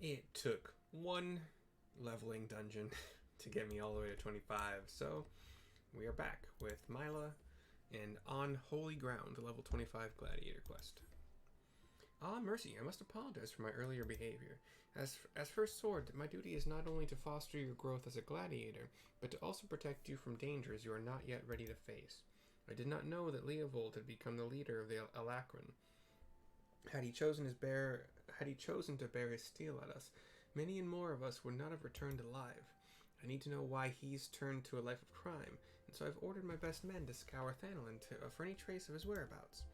It took one leveling dungeon to get me all the way to 25, so we are back with Mila and On Holy Ground, level 25 Gladiator quest. Ah, mercy, I must apologize for my earlier behavior. As First Sword, my duty is not only to foster your growth as a gladiator, but to also protect you from dangers you are not yet ready to face. I did not know that Leovold had become the leader of the Alacron. Had he chosen to bear his steel at us, many and more of us would not have returned alive. I need to know why he's turned to a life of crime, and so I've ordered my best men to scour Thanolin for any trace of his whereabouts.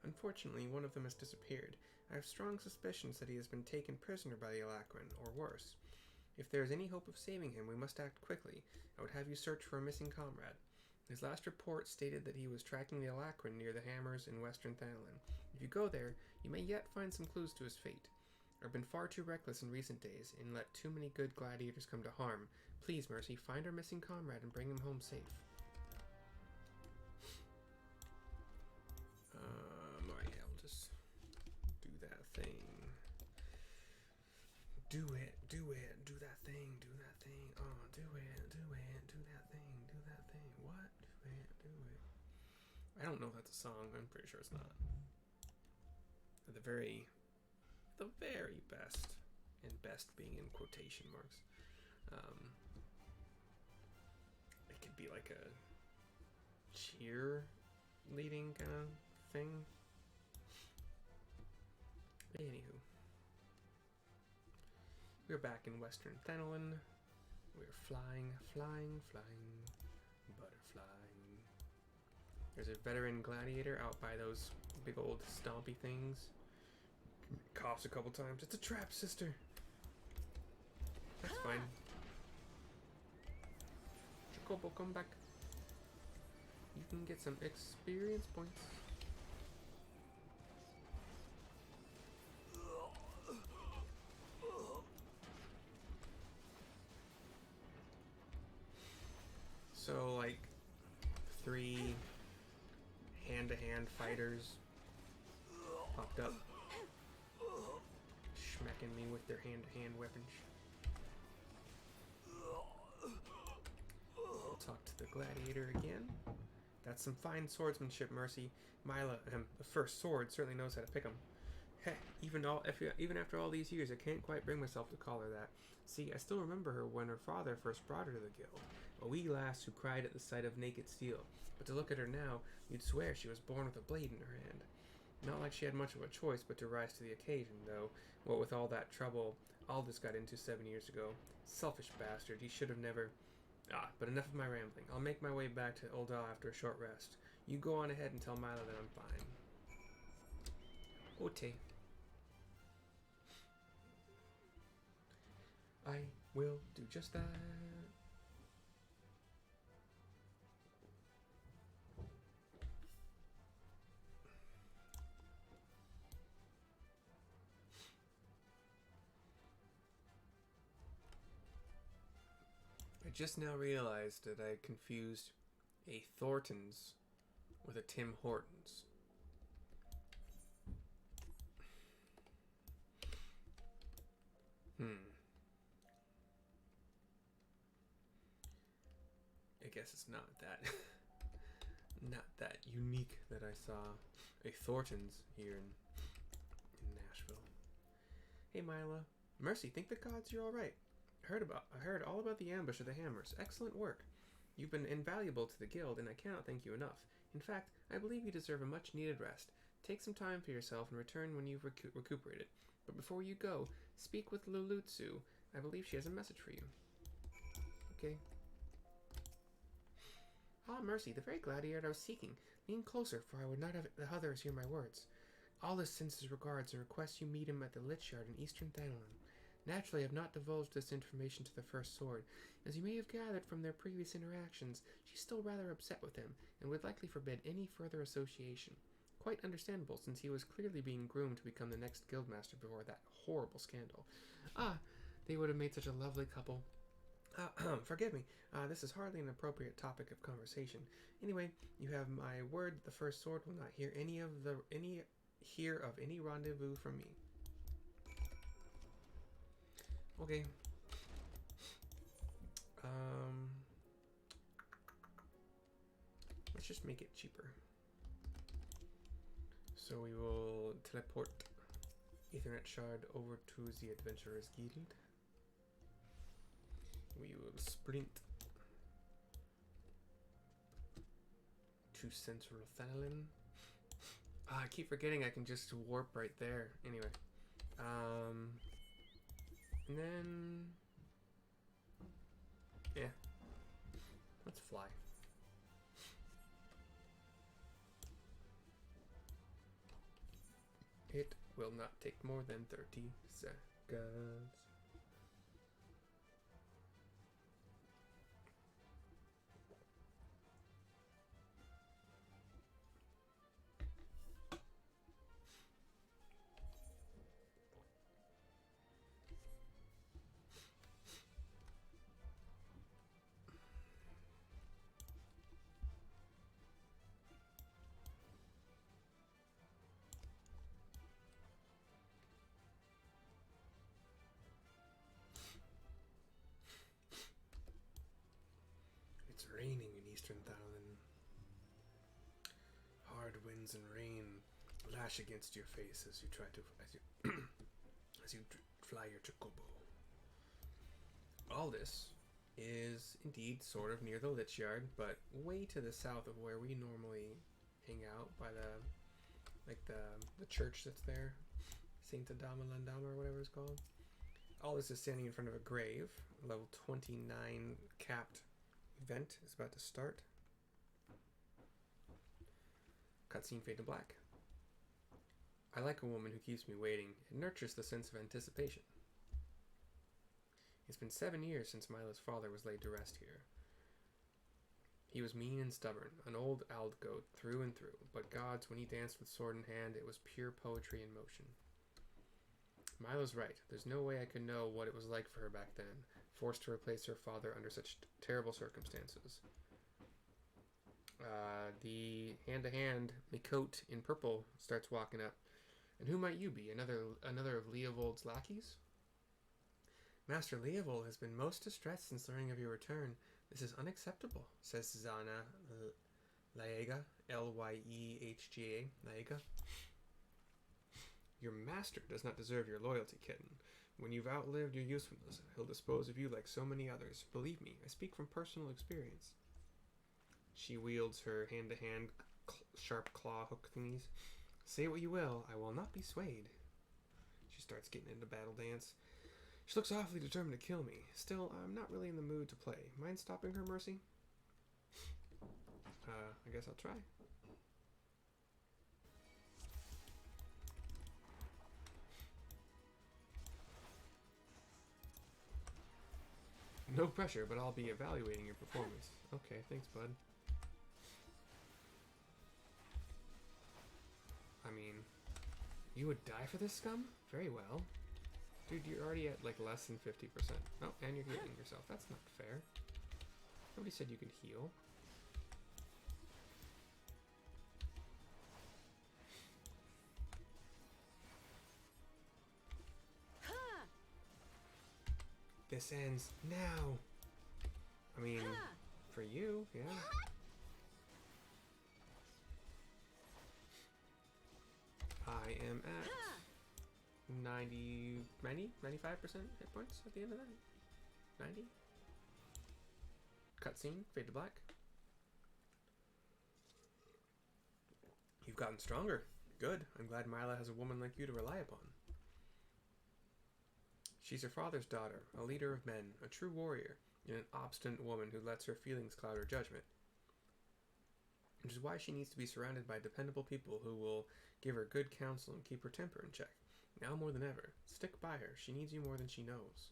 Unfortunately, one of them has disappeared. I have strong suspicions that he has been taken prisoner by the Alacron, or worse. If there is any hope of saving him, we must act quickly. I would have you search for a missing comrade. His last report stated that he was tracking the Alacron near the Hammers in western Thanolin. If you go there, you may yet find some clues to his fate. I've been far too reckless in recent days, and let too many good gladiators come to harm. Please, Mercy, find our missing comrade and bring him home safe. Alright, I'll just do that thing. Do it, do that thing, oh, do that thing, what? Do it. I don't know if that's a song, I'm pretty sure it's not. At the very best, and best being in quotation marks, it could be like a cheer leading kind of thing. Anywho. We're back in western Thanolin. We're flying, butterflying. There's a veteran gladiator out by those big old stompy things. Coughs a couple times. It's a trap, sister. That's fine. Jacobo, come back. You can get some experience points. So, like, 3 hand-to-hand fighters popped up, smacking me with their hand-to-hand weapons. I'll talk to the gladiator again. That's some fine swordsmanship, Mercy. Mila, the First Sword, certainly knows how to pick 'em. Heck, even after all these years, I can't quite bring myself to call her that. See, I still remember her when her father first brought her to the guild. A wee lass who cried at the sight of naked steel. But to look at her now, you'd swear she was born with a blade in her hand. Not like she had much of a choice but to rise to the occasion, though. What with all that trouble Aldis got into 7 years ago. Selfish bastard, he should have never... but enough of my rambling. I'll make my way back to Ul'dah after a short rest. You go on ahead and tell Mila that I'm fine. Ote. I will do just that. I just now realized that I confused a Thornton's with a Tim Hortons. I guess it's not that not that unique that I saw a Thornton's here in Nashville. Hey Mila. Mercy, think the gods you're alright. I heard all about the ambush of the Hammers. Excellent work. You've been invaluable to the guild, and I cannot thank you enough. In fact, I believe you deserve a much-needed rest. Take some time for yourself and return when you've recuperated. But before you go, speak with Lulutsu. I believe she has a message for you. Okay. Ah, Mercy, the very gladiator I was seeking. Lean closer, for I would not have the others hear my words. Aldis sends his regards and requests you meet him at the Lich Yard in eastern Thanolin. Naturally, I have not divulged this information to the First Sword. As you may have gathered from their previous interactions, she's still rather upset with him, and would likely forbid any further association. Quite understandable, since he was clearly being groomed to become the next guildmaster before that horrible scandal. They would have made such a lovely couple. Forgive me, this is hardly an appropriate topic of conversation. Anyway, you have my word that the First Sword will not hear of any rendezvous from me. Okay. Let's just make it cheaper. So we will teleport Ethernet shard over to the Adventurers Guild. We will sprint to Central Thanalan. I keep forgetting I can just warp right there. Anyway. And then... yeah. Let's fly. It will not take more than 30 seconds. It's raining in Eastern Thanalan. Hard winds and rain lash against your face as you try to as you fly your chocobo. Aldis is indeed sort of near the Lich Yard, but way to the south of where we normally hang out by the church that's there, Saint Adama Landama or whatever it's called. Aldis is standing in front of a grave. Level 29 capped event is about to start. Cutscene fade to black. I like a woman who keeps me waiting. It nurtures the sense of anticipation. It's been 7 years since Milo's father was laid to rest here. He was mean and stubborn, an old Ald goat through and through, but gods, when he danced with sword in hand, it was pure poetry in motion. Milo's right. There's no way I could know what it was like for her back then, forced to replace her father under such terrible circumstances. The hand-to-hand Mikote in purple starts walking up. And who might you be? Another of Leovold's lackeys? Master Leovold has been most distressed since learning of your return. This is unacceptable, says Zana Lyega, Lyehga, Lyega. Your master does not deserve your loyalty, kitten. When you've outlived your usefulness, he'll dispose of you like so many others. Believe me, I speak from personal experience. She wields her hand-to-hand sharp claw hook thingies. Say what you will, I will not be swayed. She starts getting into battle dance. She looks awfully determined to kill me. Still, I'm not really in the mood to play. Mind stopping her, Mercy? I guess I'll try. No pressure, but I'll be evaluating your performance. Okay, thanks, bud. I mean, you would die for this scum? Very well. Dude, you're already at like less than 50%. Oh, and you're healing yourself. That's not fair. Nobody said you could heal. This ends now. I mean, for you, yeah. I am at 95% hit points at the end of that. 90. Cutscene, fade to black. You've gotten stronger. Good. I'm glad Mila has a woman like you to rely upon. She's her father's daughter, a leader of men, a true warrior, and an obstinate woman who lets her feelings cloud her judgment. Which is why she needs to be surrounded by dependable people who will give her good counsel and keep her temper in check. Now more than ever, stick by her. She needs you more than she knows.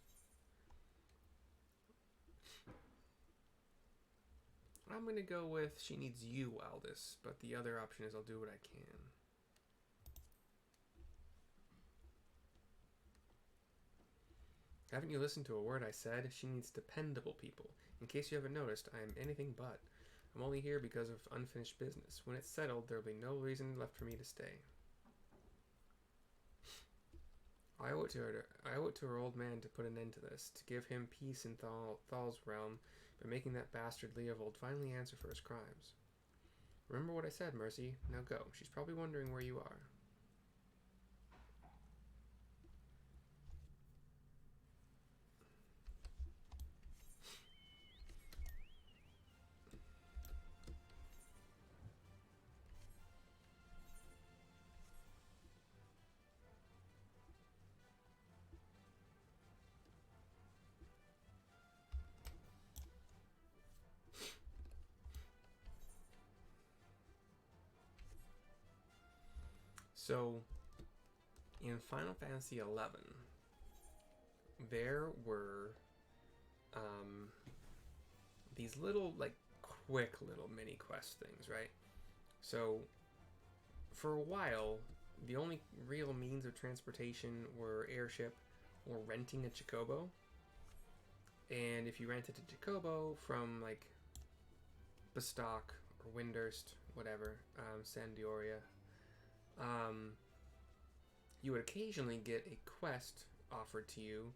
I'm going to go with she needs you, Aldis, but the other option is I'll do what I can. Haven't you listened to a word I said? She needs dependable people. In case you haven't noticed, I am anything but. I'm only here because of unfinished business. When it's settled, there will be no reason left for me to stay. I owe it to her old man to put an end to this, to give him peace in Thal's realm, by making that bastard Leovold finally answer for his crimes. Remember what I said, Mercy. Now go. She's probably wondering where you are. So, in Final Fantasy XI, there were these little, like, quick little mini quest things, right? So, for a while, the only real means of transportation were airship or renting a Chocobo. And if you rented a Chocobo from, like, Bestock or Windurst, whatever, San Dioria, you would occasionally get a quest offered to you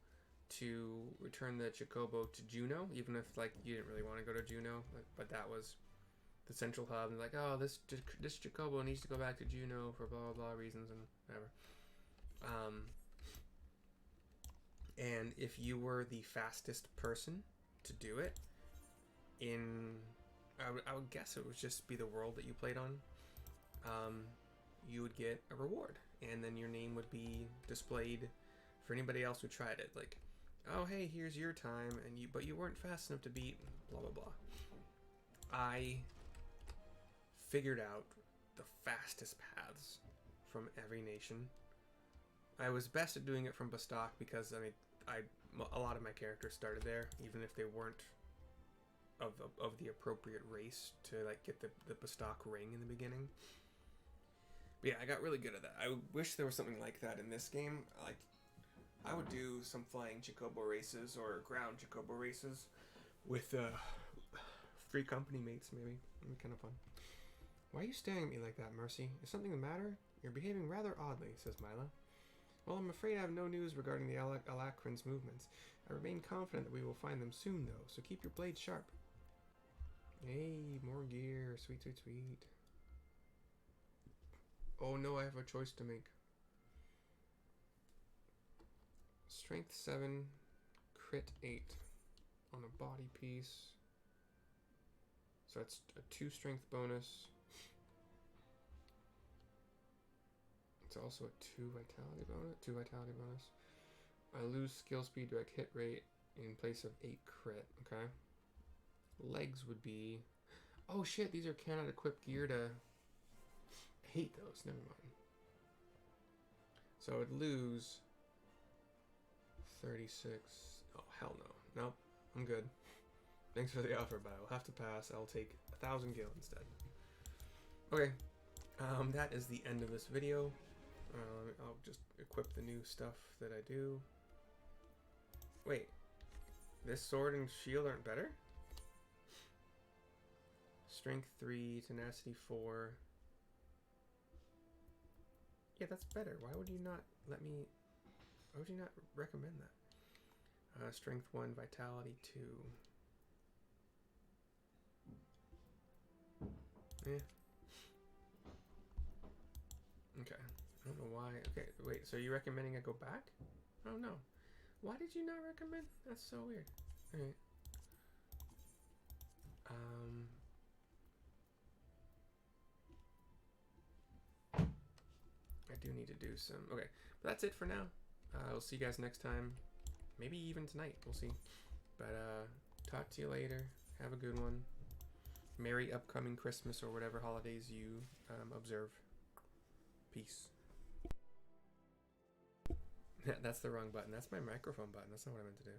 to return the Chocobo to Juno, even if, like, you didn't really want to go to Juno, but that was the central hub, and like, oh, this Chocobo needs to go back to Juno for blah blah blah reasons and whatever. And if you were the fastest person to do it, I would guess it would just be the world that you played on, you would get a reward, and then your name would be displayed for anybody else who tried it. Like, oh hey, here's your time, but you weren't fast enough to beat blah blah blah. I figured out the fastest paths from every nation. I was best at doing it from Bestock because a lot of my characters started there, even if they weren't of the appropriate race to, like, get the Bestock ring in the beginning. But yeah, I got really good at that. I wish there was something like that in this game. Like, I would do some flying Chocobo races or ground Chocobo races with 3 company mates, maybe. It'd be kind of fun. Why are you staring at me like that, Mercy? Is something the matter? You're behaving rather oddly, says Mila. Well, I'm afraid I have no news regarding the Alacrin's movements. I remain confident that we will find them soon, though, so keep your blades sharp. Hey, more gear. Sweet, sweet, sweet. Oh no, I have a choice to make. Strength 7, crit 8 on a body piece. So that's a 2 strength bonus. It's also a 2 vitality bonus. I lose skill speed, direct hit rate in place of 8 crit. Okay. Legs would be... Oh shit, these are cannot equip gear to... I hate those, never mind. So I would lose 36. Oh, hell no. Nope, I'm good. Thanks for the offer, but I will have to pass. I'll take 1,000 gil instead. Okay, that is the end of this video. I'll just equip the new stuff that I do. Wait, this sword and shield aren't better? Strength 3, tenacity 4. Yeah, that's better. Why would you not let me... Why would you not recommend that? Strength 1, vitality 2. Yeah. Okay. I don't know why. Okay, wait, so are you recommending I go back? Oh no. Why did you not recommend? That's so weird. Alright. I do need to do some... Okay, but that's it for now. I'll see you guys next time. Maybe even tonight. We'll see. But, talk to you later. Have a good one. Merry upcoming Christmas or whatever holidays you observe. Peace. That's the wrong button. That's my microphone button. That's not what I meant to do.